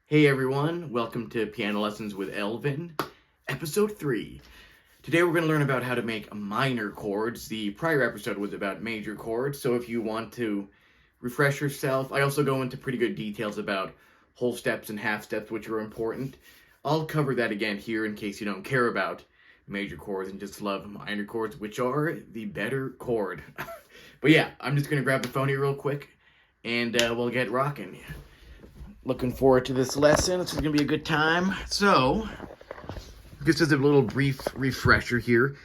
Hey everyone, welcome to Piano Lessons with Elvin, episode 3. Today we're going to learn about how to make minor chords. The prior episode was about major chords, so if you want to refresh yourself, I also go into pretty good details about whole steps and half steps, which are important. I'll cover that again here in case you don't care about major chords and just love minor chords, which are the better chord. But yeah, I'm just going to grab the phone here real quick, and we'll get rocking. Looking forward to this lesson. It's going to be a good time. So, just as a little brief refresher here,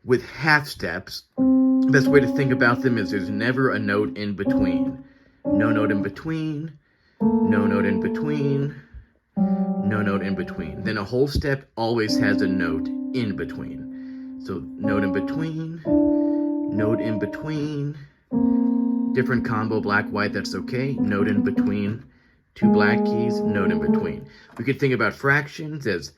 with half steps, the best way to think about them is there's never a note in between. No note in between, no note in between, no note in between. Then a whole step always has a note in between. So, note in between, note in between, different combo, black, white, that's okay. Note in between. Two black keys, note in between. We could think about fractions as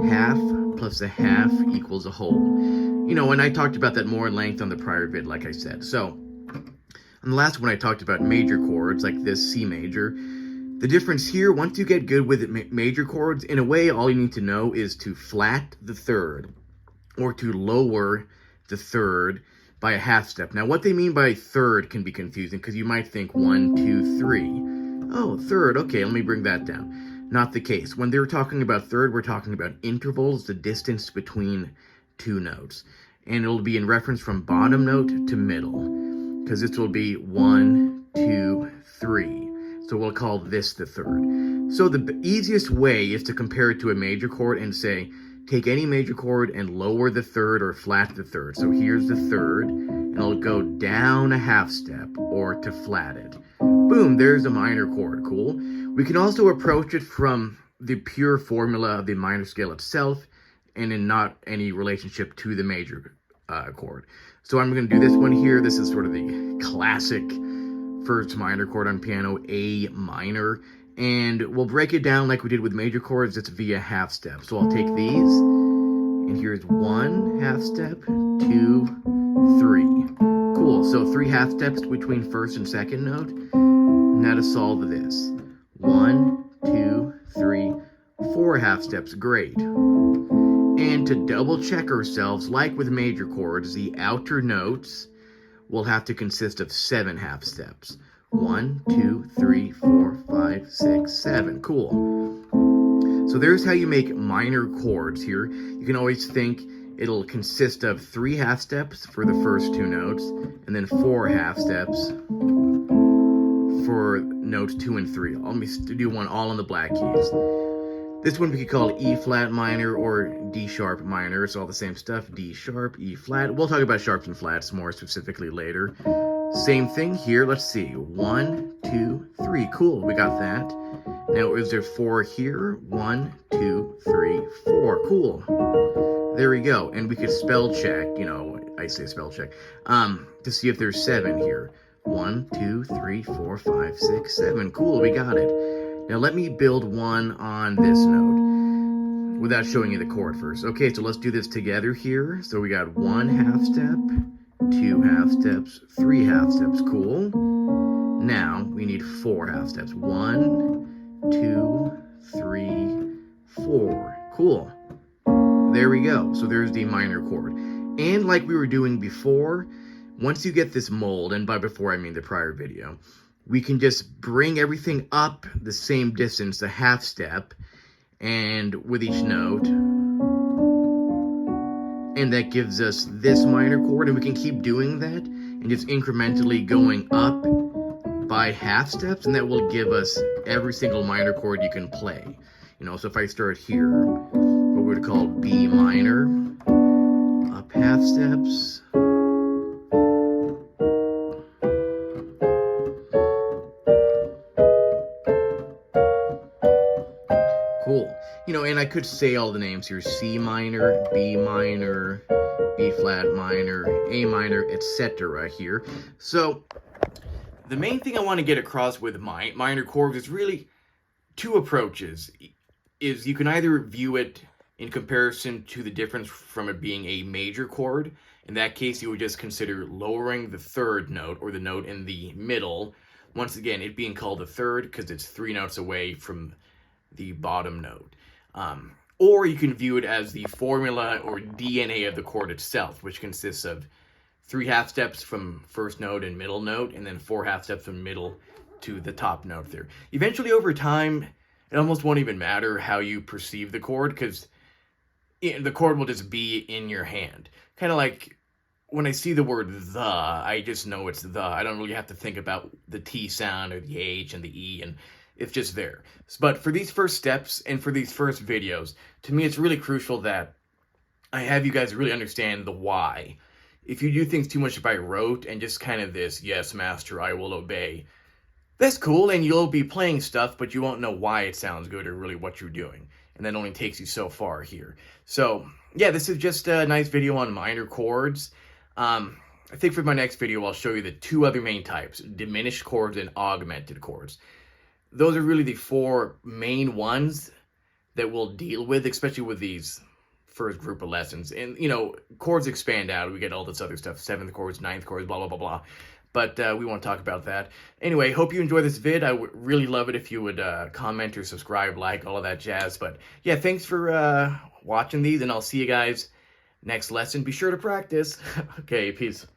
half plus a half equals a whole. And I talked about that more in length on the prior vid, like I said. So, on the last one I talked about major chords, like this C major. The difference here, once you get good with major chords, in a way, all you need to know is to flat the third, or to lower the third by a half step. Now, what they mean by third can be confusing, because you might think 1, 2, 3. Oh, third, okay, let me bring that down. Not the case. When they're talking about third, we're talking about intervals, the distance between two notes. And it'll be in reference from bottom note to middle, because this will be 1, 2, 3. So we'll call this the third. So the easiest way is to compare it to a major chord and say, take any major chord and lower the third or flat the third. So here's the third, and I'll go down a half step or to flat it. Boom, there's a minor chord, cool. We can also approach it from the pure formula of the minor scale itself and in not any relationship to the major chord. So I'm going to do this one here. This is sort of the classic first minor chord on piano, A minor. And we'll break it down like we did with major chords. It's via half step. So I'll take these, and here's 1 half step, 2, 3. Cool, so 3 half steps between first and second note. Now to solve this. 1, 2, 3, 4 half steps, great. And to double check ourselves, like with major chords, the outer notes will have to consist of 7 half steps. 1, 2, 3, 4, 5, 6, 7. Cool. So there's how you make minor chords here. You can always think it'll consist of 3 half steps for the first 2 notes, and then 4 half steps for notes 2 and 3. Let me do one all on the black keys. This one we could call E flat minor or D sharp minor. It's all the same stuff. D sharp, E flat. We'll talk about sharps and flats more specifically later. Same thing here. Let's see. 1, 2, 3. Cool. We got that. Now, is there 4 here? 1, 2, 3, 4. Cool. There we go. And we could spell check. I say spell check. To see if there's 7 here. 1, 2, 3, 4, 5, 6, 7. Cool. We got it. Now, let me build one on this note without showing you the chord first. Okay, so let's do this together here. So we got 1 half step, 2 half steps, 3 half steps. Cool. Now we need 4 half steps. 1, 2, 3, 4. Cool. There we go. So there's the minor chord. And like we were doing before, once you get this mold, and by before I mean the prior video, we can just bring everything up the same distance, a half step, and with each note. And that gives us this minor chord, and we can keep doing that and just incrementally going up by half steps, and that will give us every single minor chord you can play. So if I start here, what we would call B minor, up half steps, cool. And I could say all the names here. C minor, B minor, B flat minor, A minor, etc. here. So, the main thing I want to get across with minor chords is really 2 approaches. Is you can either view it in comparison to the difference from it being a major chord. In that case, you would just consider lowering the third note, or the note in the middle. Once again, it being called a third because it's 3 notes away from the bottom note. Or you can view it as the formula or DNA of the chord itself, which consists of 3 half steps from first note and middle note, and then 4 half steps from middle to the top note there. Eventually, over time, it almost won't even matter how you perceive the chord, because the chord will just be in your hand. Kind of like when I see the word the, I just know it's the. I don't really have to think about the T sound or the H and the E, and it's just there. But for these first steps and for these first videos, to me it's really crucial that I have you guys really understand the why. If you do things too much by rote and just kind of this, yes, master, I will obey, that's cool, and you'll be playing stuff, but you won't know why it sounds good or really what you're doing. And that only takes you so far here. So, yeah, this is just a nice video on minor chords. I think for my next video, I'll show you the 2 other main types, diminished chords and augmented chords. Those are really the 4 main ones that we'll deal with, especially with these first group of lessons. And, you know, chords expand out. We get all this other stuff, 7th chords, 9th chords, blah, blah, blah, blah. But we won't talk about that. Anyway, hope you enjoy this vid. I would really love it if you would comment or subscribe, like, all of that jazz. But, yeah, thanks for watching these, and I'll see you guys next lesson. Be sure to practice. Okay, peace.